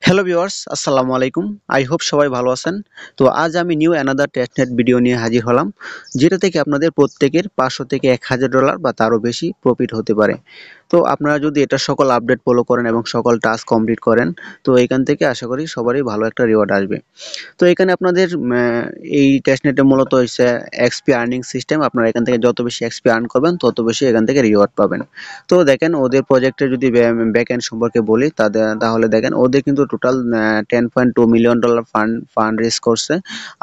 Hello viewers, আসসালামু আলাইকুম। I hope সবাই ভালো আছেন। তো আজ আমি নিউ অ্যানাদার টেস্টনেট ভিডিও নিয়ে হাজির হলাম, যেটা থেকে আপনাদের প্রত্যেকের ৫০০ থেকে $১,০০০ বা তারও বেশি প্রফিট হতে পারে। তো আপনারা যদি এটা সকল আপডেট ফলো করেন এবং সকল টাস্ক কমপ্লিট করেন, তো এখান থেকে আশা করি সবারই ভালো একটা রিওয়ার্ড আসবে। তো এখানে আপনাদের এই টেস্টনেটে মূলত হচ্ছে এক্সপি আর্নিং সিস্টেম। আপনারা এখান থেকে যত বেশি এক্সপি আর্ন করবেন তত বেশি এখান থেকে রিওয়ার্ড পাবেন। তো দেখেন ওদের প্রজেক্টের যদি ব্যাকএন্ড সম্পর্কে বলি তাহলে দেখেন ওদের কিন্তু টোটাল $10.2 মিলিয়ন ফান্ড রেজ করছে।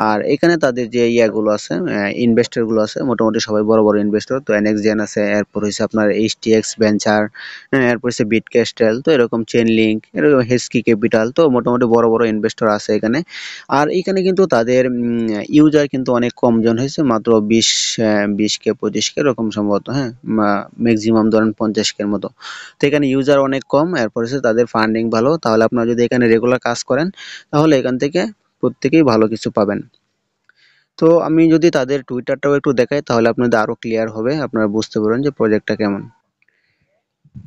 আর এখানে তাদের যে ইয়াগুলো আছে, ইনভেস্টর গুলো আছে, মোটামুটি সবাই বড় বড় ইনভেস্টর। তো এনএক্সজেন আছে, এরপর হচ্ছে আপনার এইচটিএক্স ভেঞ্চার, এরপর হচ্ছে বিটক্যাস্টেল, তো এরকম চেন লিঙ্ক, এরকম হেস্কি ক্যাপিটাল, তো মোটামুটি বড় বড় ইনভেস্টর আছে এখানে। আর এখানে কিন্তু তাদের ইউজার কিন্তু অনেক কম জন হয়েছে, মাত্র 20K 25K এরকম সম্ভবত, হ্যাঁ, ম্যাক্সিমাম ধরেন 50K এর মতো। তো এখানে ইউজার অনেক কম, এরপর হচ্ছে তাদের ফান্ডিং ভালো। তাহলে আপনারা যদি এখানে রেগুলার কাজ করেন তাহলে এখান থেকে প্রত্যেকেই ভালো কিছু পাবেন। তো আমি যদি তাদের টুইটারটাও একটু দেখাই তাহলে আপনাদের আরো ক্লিয়ার হবে, আপনারা বুঝতে পারবেন যে প্রজেক্টটা কেমন।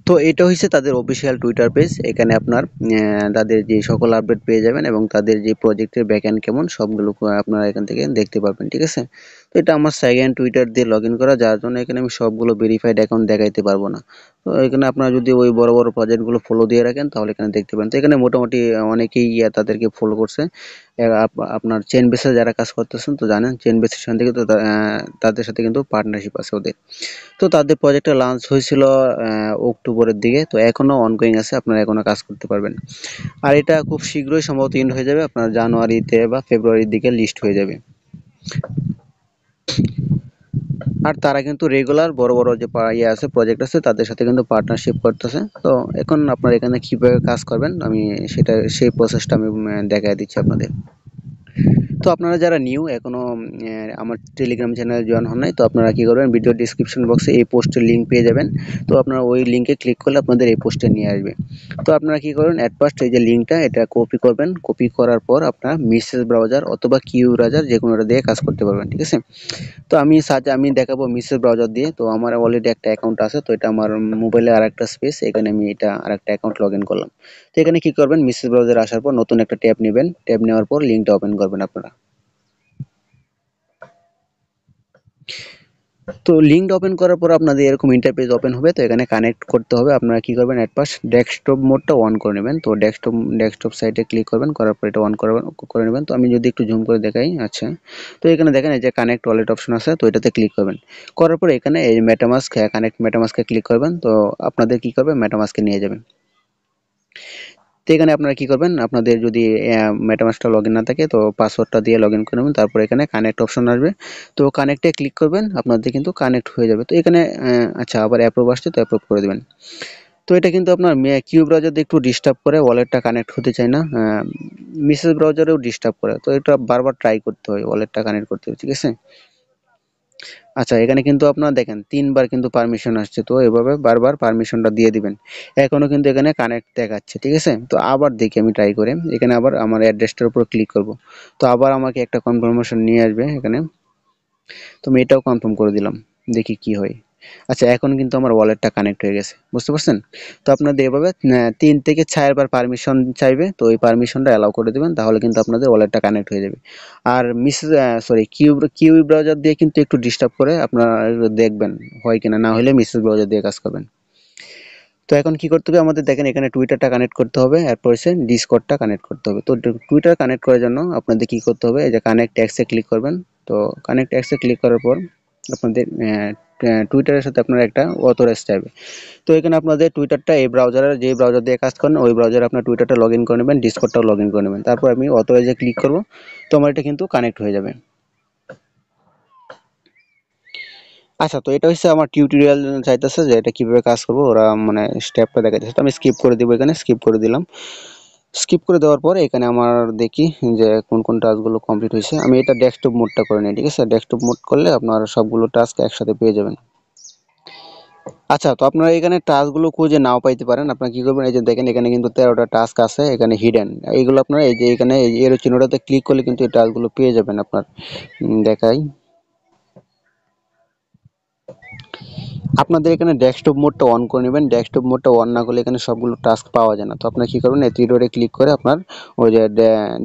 তো এটা হচ্ছে তাদের অফিসিয়াল টুইটার পেজ। এখানে আপনার তাদের যে সকল আপডেট পেয়ে যাবেন এবং তাদের যে প্রজেক্টের ব্যাকএন্ড কেমন সবগুলো আপনারা এখান থেকে দেখতে পারবেন, ঠিক আছে? তো এটা আমার সেকেন্ড টুইটার দিয়ে লগ ইন করা, যার জন্য এখানে আমি সবগুলো ভেরিফাইড অ্যাকাউন্ট দেখাইতে পারবো না। তো এখানে আপনারা যদি ওই বড় বড় প্রজেক্টগুলো ফলো দিয়ে রাখেন তাহলে এখানে দেখতে পারেন। তো এখানে মোটামুটি অনেকেই তাদেরকে ফলো করছে। আপনার চেইন বেসে যারা কাজ করতেছেন তো জানেন চেইন বেসের সাথে কিন্তু তাদের সাথে কিন্তু পার্টনারশিপ আছে ওদের। তো তাদের প্রজেক্টটা লঞ্চ হয়েছিল অক্টোবরের দিকে। তো এখনো অনগোয়িং আছে, আপনারা এখনো কাজ করতে পারবেন। আর এটা খুব শীঘ্রই সম্ভবত এন্ড হয়ে যাবে, আপনার জানুয়ারিতে বা ফেব্রুয়ারির দিকে লিস্ট হয়ে যাবে। আর তারা কিন্তু রেগুলার বড় বড় যে আছে প্রজেক্ট আছে তাদের সাথে কিন্তু পার্টনারশিপ করতেছে। তো এখন আপনারা এখানে কিভাবে কাজ করবেন আমি সেই প্রসেসটা আমি দেখাই দিচ্ছি আপনাদের। তো আপনারা যারা নিউ এখনো আমার টেলিগ্রাম চ্যানেলে জয়েন হন নাই, তো আপনারা কি করবেন, ভিডিও ডিসক্রিপশন বক্সে এই পোস্টের লিঙ্ক পেয়ে যাবেন। তো আপনারা ওই লিঙ্কে ক্লিক করলে আপনাদের এই পোস্টে নিয়ে আসবে। তো আপনারা কি করবেন, অ্যাট ফার্স্ট এই যে লিঙ্কটা এটা কপি করবেন। কপি করার পর আপনারা মিসেস ব্রাউজার অথবা কিউ ব্রাউজার যে কোনোটা দিয়ে কাজ করতে পারবেন, ঠিক আছে? তো আমি দেখাবো মিসেস ব্রাউজার দিয়ে। তো আমার অলরেডি একটা অ্যাকাউন্ট আছে, তো এটা আমার মোবাইলে আরেকটা স্পেস, এখানে আমি এটা আরেকটা অ্যাকাউন্ট লগ ইন করলাম। তো এখানে কি করবেন, মিসেস ব্রাউজার আসার পর নতুন একটা ট্যাব নেবেন। ট্যাব নেওয়ার পর লিঙ্কটা ওপেন করবেন আপনারা। তো লিঙ্কটা ওপেন করার পর আপনাদের এরকম ইন্টারফেস ওপেন হবে। তো এখানে কানেক্ট করতে হবে। আপনারা কি করবেন, এট ফার্স্ট ডেস্কটপ মোডটা অন করে নেবেন। তো ডেস্কটপ সাইটে ক্লিক করবেন, করার পর এটা অন করে নেবেন। তো আমি যদি একটু জুম করে দেখাই, আচ্ছা, তো এখানে দেখেন এই যে কানেক্ট ওয়ালেট অপশন আছে, তো এটাতে ক্লিক করবেন। করার পর এখানে এই মেটামাস্ক কানেক্ট মেটামাস্কে ক্লিক করবেন। তো আপনাদের কি করবে, মেটামাস্কে নিয়ে যাবেন। তো এখানে আপনারা কি করবেন, আপনাদের যদি মেটামাস্কটা লগইন না থাকে তো পাসওয়ার্ডটা দিয়ে লগইন করে নেবেন। তারপর এখানে কানেক্ট অপশন আসবে, তো কানেক্টে ক্লিক করবেন, আপনাদের কিন্তু কানেক্ট হয়ে যাবে। তো এখানে আচ্ছা, আবার অ্যাপ্রুভ আসছে, তো অ্যাপ্রুভ করে দেবেন। তো এটা কিন্তু আপনার কিউ ব্রাউজার একটু ডিস্টার্ব করে, ওয়ালেটটা কানেক্ট হতে চায় না। মিসেস ব্রাউজারেও ডিস্টার্ব করে, তো এটা বারবার ট্রাই করতে হয়, ওয়ালেটটা কানেক্ট করতে হবে, ঠিক আছে? আচ্ছা, এখানে কিন্তু আপনারা দেখেন ৩ বার কিন্তু পারমিশন আসছে, তো এভাবে বারবার পারমিশনটা দিয়ে দিবেন। এখনো কিন্তু এখানে কানেক্ট দেখাচ্ছে, ঠিক আছে? তো আবার দেখি আমি ট্রাই করে, এখানে আবার আমার অ্যাড্রেসটার উপর ক্লিক করব। তো আবার আমাকে একটা কনফার্মেশন নিয়ে আসবে এখানে। তো আমি এটাও কনফার্ম করে দিলাম, দেখি কি হয়। আচ্ছা, এখন কিন্তু আমার ওয়ালেটটা কানেক্ট হয়ে গেছে, বুঝতে পারছেন? তো আপনাদের এভাবে ৩ থেকে ৪ বার পারমিশন চাইবে, তো এই পারমিশনটা অ্যালাউ করে দিবেন, তাহলে কিন্তু আপনাদের ওয়ালেটটা কানেক্ট হয়ে যাবে। আর কিউ ব্রাউজার দিয়ে কিন্তু একটু ডিস্টার্ব করে, আপনারা দেখবেন হয় কিনা, না হলে মিসেস ব্রাউজার দিয়ে কাজ করবেন। তো এখন কি করতে হবে আমাদের, দেখেন এখানে টুইটারটা কানেক্ট করতে হবে, এরপর হচ্ছে ডিসকর্ডটা কানেক্ট করতে হবে। তো টুইটার কানেক্ট করার জন্য আপনাদের কি করতে হবে, এই যে কানেক্ট ট্যাক্সে ক্লিক করবেন। তো কানেক্ট ট্যাক্সে ক্লিক করার পর আপনাদের টুইটারের সাথে আপনার একটা অথরাইজ চাইবে। তো এখানে আপনাদের টুইটারটা এই ব্রাউজারের যে ব্রাউজার দিয়ে কাজ করেন ওই ব্রাউজারে আপনার টুইটারটা লগ ইন করে নেবেন, ডিসকর্ডটাও লগ ইন করে নেবেন। তারপর আমি অথরাইজে ক্লিক করব, তো আমার এটা কিন্তু কানেক্ট হয়ে যাবে। আচ্ছা, তো এটা হচ্ছে আমার টিউটোরিয়াল চাইতেছে যে এটা কিভাবে কাজ করবো, ওরা মানে স্টেপটা দেখাইতেছে। তো আমি স্কিপ করে দিব, এখানে স্কিপ করে দিলাম। স্কিপ করে দেওয়ার পরে এখানে আমার দেখি যে কোন কোন টাস্কগুলো কমপ্লিট হয়েছে। আমি এটা ডেস্কটপ মোডটা করে নিই, ঠিক আছে? ডেস্কটপ মোড করলে আপনার সবগুলো টাস্ক একসাথে পেয়ে যাবেন। আচ্ছা, তো আপনারা এখানে টাস্কগুলো খুঁজে নাও পাইতে পারেন। আপনারা কি করবেন, এই যে দেখেন এখানে কিন্তু 13টা টাস্ক আছে এখানে হিডেন। এইগুলো আপনারা এই যে এখানে এর চিহ্নটাতে ক্লিক করলে কিন্তু এই টাস্কগুলো পেয়ে যাবেন আপনার। দেখাই, আপনাদের এখানে ডেস্কটপ মোডটা অন করে নেবেন। ডেস্কটপ মোডটা অন না করলে এখানে সবগুলো টাস্ক পাওয়া যায় না। তো আপনারা কী করবেন, এই থ্রি ডটে ক্লিক করে আপনার ওই যে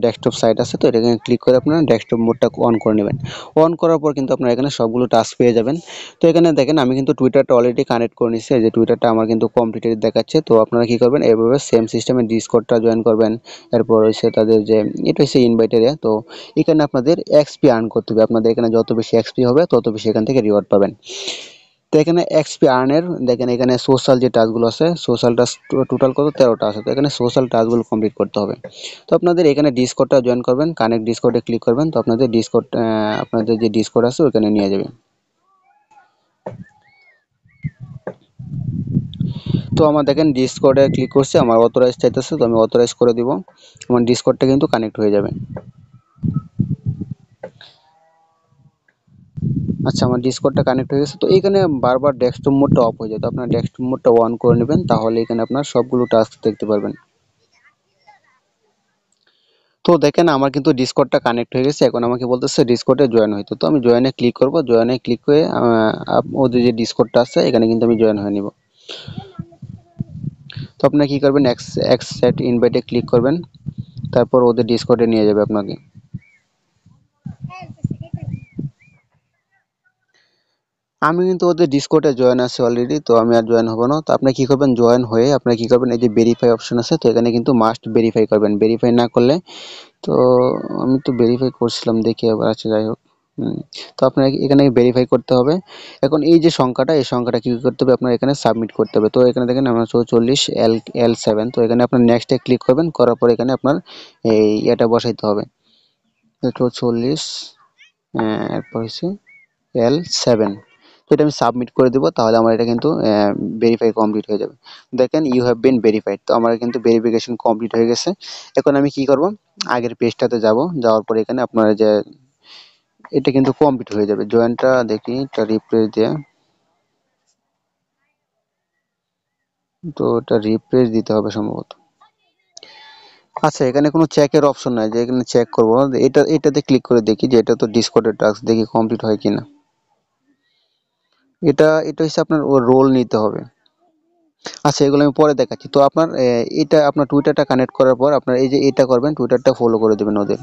ডেস্কটপ সাইট আছে, তো এটা এখানে ক্লিক করে আপনারা ডেস্কটপ মোডটা অন করে নেবেন। অন করার পর কিন্তু আপনারা এখানে সবগুলো টাস্ক পেয়ে যাবেন। তো এখানে দেখেন আমি কিন্তু টুইটারটা অলরেডি কানেক্ট করে নিচ্ছি, এই যে টুইটারটা আমার কিন্তু কমপ্লিটেড দেখাচ্ছে। তো আপনারা কী করবেন, এইভাবে সেম সিস্টেমে ডিসকর্ডটা জয়েন করবেন। এরপর হচ্ছে তাদের যে এটা হচ্ছে ইনভাইট এরিয়া। তো এখানে আপনাদের এক্সপি আর্ন করতে হবে। আপনাদের এখানে যত বেশি এক্সপি হবে তত বেশি এখান থেকে রিওয়ার্ড পাবেন। তো এখানে এক্সপি আর্নের দেখেন এখানে সোশ্যাল যে টাস্কগুলো আছে, সোশ্যাল টাস্ক টোটাল কত 13টা আছে। তো এখানে সোশ্যাল টাস্কগুলো কমপ্লিট করতে হবে। তো আপনাদের এখানে ডিসকর্ডটা জয়েন করবেন, কানেক্ট ডিসকর্ডে ক্লিক করবেন। তো আপনাদের ডিসকর্ড আপনাদের যে ডিসকর্ড আছে ওখানে নিয়ে যাবে। তো আমার দেখেন ডিসকর্ডে ক্লিক করছে, আমার অথরাইজ চাইতেছে, তো আমি অথরাইজ করে দিব। আমার ডিসকর্ডটা কিন্তু কানেক্ট হয়ে যাবে। আচ্ছা, আমার ডিসকর্ডটা কানেক্ট হয়ে গেছে। তো এখানে বারবার ডেস্কটপ মোডটা অফ হয়ে যায়, তো আপনার ডেস্কটপ মোডটা অন করে নেবেন, তাহলে এখানে আপনার সবগুলো টাস্ক দেখতে পারবেন। তো দেখেন আমার কিন্তু ডিসকর্ডটা কানেক্ট হয়ে গেছে। এখন আমাকে বলতেছে ডিসকর্ডে জয়েন হইতে। তো আমি জয়েনে ক্লিক করব। জয়েনে ক্লিক করে ওদের যে ডিসকর্ডটা আছে এখানে কিন্তু আমি জয়েন হয়ে নিব। তো আপনারা কি করবেন, অ্যাকসেপ্ট ইনভাইটে ক্লিক করবেন, তারপর ওদের ডিসকর্ডে নিয়ে যাবে আপনাকে। আমি কিন্তু ওদের ডিসকর্ডে জয়েন আছি অলরেডি, তো আমি আর জয়েন হব না। তো আপনি কি করবেন, জয়েন হয়ে আপনি কি করবেন, এই যে ভেরিফাই অপশন আছে, তো এখানে কিন্তু মাস্ট ভেরিফাই করবেন। ভেরিফাই না করলে, তো আমি তো ভেরিফাই করছিলাম দেখি আবার, আচ্ছা যাই হোক। তো আপনার এখানে ভেরিফাই করতে হবে। এখন এই যে সংখ্যাটা, এই সংখ্যাটা কি করতে হবে, আপনার এখানে সাবমিট করতে হবে। তো এখানে দেখেন আমার 44 L7। তো এখানে আপনার নেক্সটে ক্লিক করবেন, করার পর এখানে আপনার এই এটা বসাইতে হবে। 44 এরপর হচ্ছে L7। তো এটা আমি সাবমিট করে দেবো, তাহলে আমার এটা কিন্তু ভেরিফাই কমপ্লিট হয়ে যাবে। দেখেন ইউ হ্যাভ বিন ভেরিফাইড। তো আমার কিন্তু ভেরিফিকেশন কমপ্লিট হয়ে গেছে। এখন আমি কি করব, আগের পেজটাতে যাব, যাওয়ার পর এখানে আপনার যে এটা কিন্তু কমপ্লিট হয়ে যাবে। জয়েনটা দেখি, এটা রিপ্লেস দিয়ে, তো এটা রিপ্লেস দিতে হবে সম্ভবত। আচ্ছা, এখানে কোনো চেকের অপশন নাই যে এখানে চেক করব। এটাতে ক্লিক করে দেখি যে এটা তো ডিসকর্ডের টাস্ক, দেখি কমপ্লিট হয় কিনা। এটা হচ্ছে আপনার ও রোল নিতে হবে। আচ্ছা, এগুলো আমি পরে দেখাচ্ছি। তো আপনার এটা আপনার টুইটারটা কানেক্ট করার পর আপনার এই যে এটা করবেন, টুইটারটা ফলো করে দেবেন ওদের।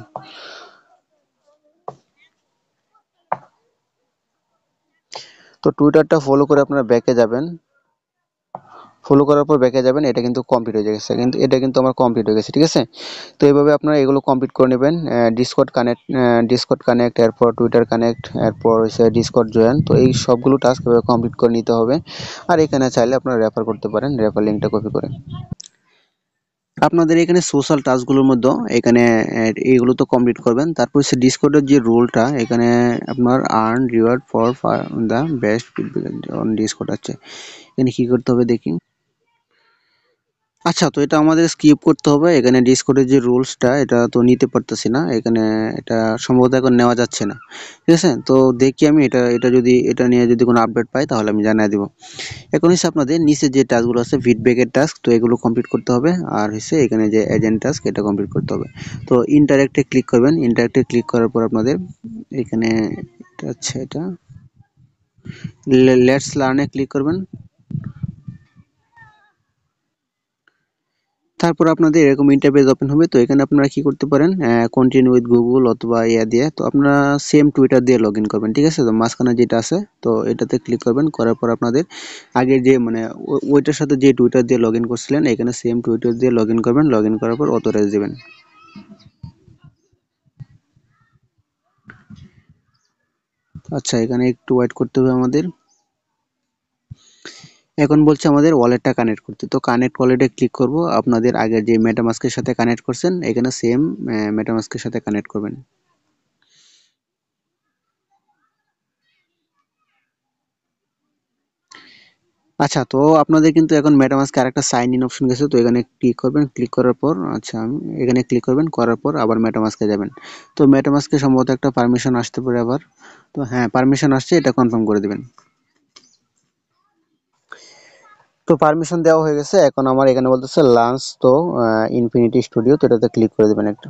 তো টুইটারটা ফলো করে আপনারা ব্যাকে যাবেন। ফলো করার পর ব্যাকে যাবেন, এটা কিন্তু কমপ্লিট হয়ে গেছে, কিন্তু এটা কিন্তু আমার কমপ্লিট হয়ে গেছে, ঠিক আছে। তো এইভাবে আপনারা এগুলো কমপ্লিট করে নেবেন। ডিসকর্ড কানেক্ট, এরপর টুইটার কানেক্ট, এরপর হচ্ছে ডিসকর্ড জয়েন। তো এই সবগুলো টাস্ক এভাবে কমপ্লিট করে নিতে হবে। আর এখানে চাইলে আপনারা রেফার করতে পারেন, রেফার লিঙ্কটা কপি করে। আপনাদের এখানে সোশ্যাল টাস্কগুলোর মধ্যে এখানে এইগুলো তো কমপ্লিট করবেন। তারপর হচ্ছে ডিসকর্ডের যে রোলটা, এখানে আপনার earn reward for the best feedback on Discord আছে। এখানে কি করতে হবে দেখি। আচ্ছা, তো এটা আমাদের স্কিপ করতে হবে। এখানে ডিসকর্ডের যে রুলসটা এটা তো নিতে পারতেছি না এখানে, এটা সম্ভবত এখন নেওয়া যাচ্ছে না, ঠিক আছে। তো দেখি আমি এটা এটা যদি এটা নিয়ে যদি কোনো আপডেট পাই তাহলে আমি জানিয়ে দিব। এখন হচ্ছে আপনাদের নিচে যে টাস্কগুলো আছে ফিডব্যাকের টাস্ক, তো এগুলো কমপ্লিট করতে হবে। আর হচ্ছে এখানে যে এজেন্ট টাস্ক এটা কমপ্লিট করতে হবে। তো ইন্টারেক্টে ক্লিক করবেন। ইন্টারেক্টে ক্লিক করার পর আপনাদের এখানে এটা হচ্ছে এটা লেটস লার্নে ক্লিক করবেন। তারপর আপনাদের এরকম ইন্টারফেস ওপেন হবে। তো এখানে আপনারা কি করতে পারেন, কন্টিনিউ উইথ গুগল অথবা ইয়া দিয়ে, তো আপনারা সেম টুইটার দিয়ে লগ ইন করবেন, ঠিক আছে। তো মাঝখানে যেটা আছে, তো এটাতে ক্লিক করবেন, করার পর আপনাদের আগের যে মানে ওইটার সাথে যে টুইটার দিয়ে লগ ইন করছিলেন এখানে সেম টুইটার দিয়ে লগ ইন করবেন। লগ ইন করার পর অথরাইজ দেবেন। আচ্ছা, এখানে একটু ওয়েট করতে হবে আমাদের। এখন বলছে আমাদের ওয়ালেটটা কানেক্ট করতে। তো কানেক্ট ওয়ালেটে ক্লিক করব। আপনাদের আগের যে মেটামাস্কের সাথে কানেক্ট করছেন এখানে সেম মেটামাস্কের সাথে কানেক্ট করবেন। আচ্ছা, তো আপনাদের কিন্তু এখন মেটামাস্কে আরেকটা সাইন ইন অপশন গেছে। তো এখানে ক্লিক করবেন, ক্লিক করার পর আচ্ছা আমি এখানে ক্লিক করবেন, করার পর আবার মেটামাস্কে যাবেন। তো মেটামাস্কে সম্ভবত একটা পারমিশন আসতে পারে আবার। তো হ্যাঁ, পারমিশন আসছে, এটা কনফার্ম করে দিবেন। তো পারমিশন দেওয়া হয়ে গেছে। এখন আমার এখানে বলতেছে লাঞ্চ, তো ইনফিনিটি স্টুডিও, তো এটাতে ক্লিক করে দিবেন একটা।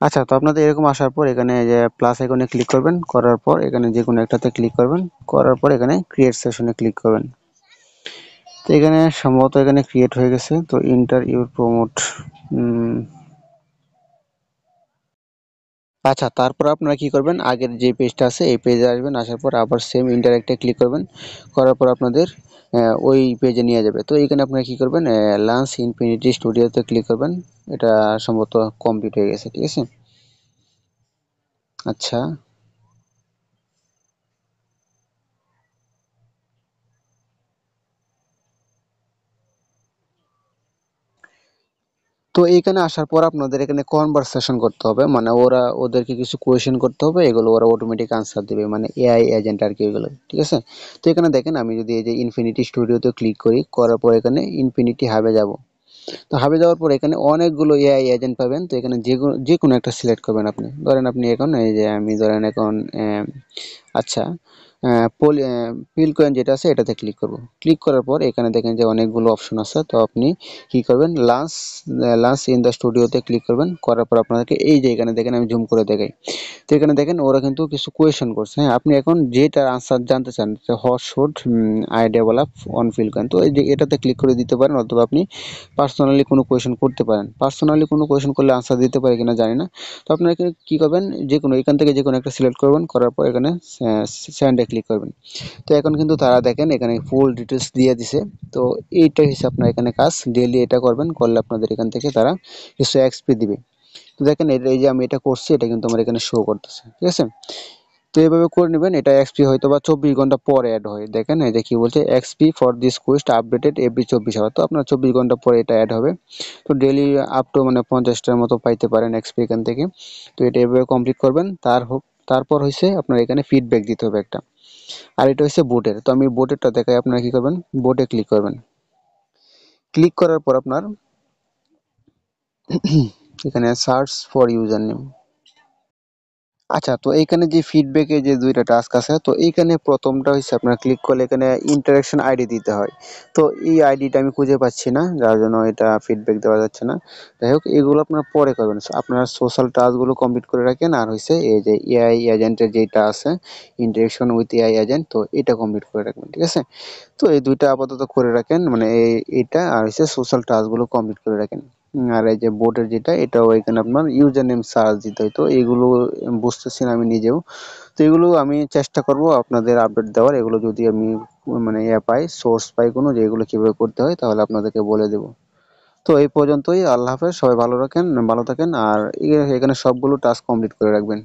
আচ্ছা, তো আপনাদের এরকম আসার পর এখানে যে প্লাস আইকনে ক্লিক করবেন, করার পর এখানে যে কোনো একটাতে ক্লিক করবেন, করার পর এখানে ক্রিয়েট সেশনে ক্লিক করবেন। তো এখানে সম্ভবত এখানে ক্রিয়েট হয়ে গেছে, তো ইন্টার ইউর প্রমোট। আচ্ছা, তারপর আপনারা কি করবেন, আগের যে পেজটা আছে এই পেজে আসবেন, আসার পর আবার সেম ইন্টারেক্টে ক্লিক করবেন, করার পর আপনাদের ওই পেজে নিয়ে যাবে। তো এখানে আপনারা কি করবেন, লঞ্চ ইনফিনিটি স্টুডিওতে ক্লিক করবেন। এটা সম্ভবত কমপ্লিট হয়ে গেছে, ঠিক আছে। আচ্ছা, তো এইখানে আসার পর আপনাদের এখানে কনভারসেশন করতে হবে, মানে ওরা ওদেরকে কিছু কোয়েশ্চেন করতে হবে, এগুলো ওরা অটোমেটিক আনসার দিবে, মানে এআই এজেন্ট আর কি এগুলো, ঠিক আছে। তো এখানে দেখেন আমি যদি এই যে ইনফিনিটি স্টুডিওতে ক্লিক করি, করার পর এখানে ইনফিনিটি হাবে যাব। তো হাবে যাওয়ার পর এখানে অনেকগুলো এআই এজেন্ট পাবেন। তো এখানে যে কোনো একটা সিলেক্ট করবেন আপনি। ধরেন আপনি এখন এই যে আমি ধরেন এখন আচ্ছা পিলকয়েন যেটা আছে এটাতে ক্লিক করব। ক্লিক করার পর এখানে দেখেন যে অনেকগুলো অপশন আছে। তো আপনি কি করবেন, লাঞ্চ ইন দ্য স্টুডিওতে ক্লিক করবেন। করার পর আপনাদেরকে এই যে এখানে দেখেন আমি জুম করে দেখাই। তো এখানে দেখেন ওরা কিন্তু কিছু কোয়েশ্চেন করছে, হ্যাঁ। আপনি এখন যেটার আনসার জানতে চান, what should I develop on Filecoin, তো এই যে এটাতে ক্লিক করে দিতে পারেন, অথবা আপনি পার্সোনালি কোনো কোয়েশ্চেন করতে পারেন। পার্সোনালি কোনো কোয়েশ্চেন করলে আনসার দিতে পারে কিনা জানি না। তো আপনারা এখানে কি করবেন, যে কোনো এখান থেকে যে কোনো একটা সিলেক্ট করবেন, করার পর এখানে সেন্ডে ক্লিক করবেন। তো এখন কিন্তু তারা দেখেন এখানে ফুল ডিটেলস দিয়ে দিছে। তো এইটাই হচ্ছে আপনার এখানে কাজ, ডেইলি এটা করবেন, করলে আপনাদের এখান থেকে তারা কিছু এক্সপি দিবে। তো দেখেন এই যে আমি এটা করছি, এটা কিন্তু আমার এখানে শো করতেছে, ঠিক আছে। তো এইভাবে করে নেবেন, এটা এক্সপি হয়তো বা 24 ঘন্টা পরে অ্যাড হয়। দেখেন এই যে কি বলছে, XP for this quest updated every 24 hour. তো আপনার 24 ঘন্টা পরে এটা অ্যাড হবে। তো ডেইলি আপ টু মানে 50টার মতো পাইতে পারেন এক্সপি এখান থেকে। তো এটা এভাবে কমপ্লিট করবেন। তারপর হচ্ছে আপনার এখানে ফিডব্যাক দিতে হবে একটা। আর এটা হচ্ছে বোটের। তো আমি বোটেরটা দেখাই, আপনারা কি করবেন, বোটে ক্লিক করবেন। ক্লিক করার পর আপনার এখানে সার্চ ফর ইউজার নেম। আচ্ছা, তো এইখানে যে ফিডব্যাকে যে 2টা টাস্ক আছে, তো এইখানে প্রথমটা হচ্ছে আপনার ক্লিক করলে এখানে ইন্টারেকশন আইডি দিতে হয়। তো এই আইডিটা আমি খুঁজে পাচ্ছি না, যার জন্য এটা ফিডব্যাক দেওয়া যাচ্ছে না। যাই হোক, এগুলো আপনার পরে করবেন। আপনার সোশ্যাল টাস্কগুলো কমপ্লিট করে রাখেন, আর হচ্ছে এই যে এআই এজেন্টের যেটা আছে, ইন্টারেকশন উইথ এআই এজেন্ট, তো এটা কমপ্লিট করে রাখবেন, ঠিক আছে। তো এই 2টা আপাতত করে রাখেন, মানে এইটা আর হচ্ছে সোশ্যাল টাস্কগুলো কমপ্লিট করে রাখেন। আর এই যে বোর্ডের যেটা, এটাও এখানে আপনার ইউজার নেম সার্চ দিতে হয়। তো এগুলো বুঝতেছি না আমি নিজেও। তো এগুলো আমি চেষ্টা করব আপনাদের আপডেট দেওয়ার। এগুলো যদি আমি মানে পাই, সোর্স পাই কোনো, যে এগুলো কিভাবে করতে হয়, তাহলে আপনাদেরকে বলে দেব। তো এই পর্যন্তই। আল্লাহ হাফেজ, সবাই ভালো থাকেন। আর এখানে সবগুলো টাস্ক কমপ্লিট করে রাখবেন।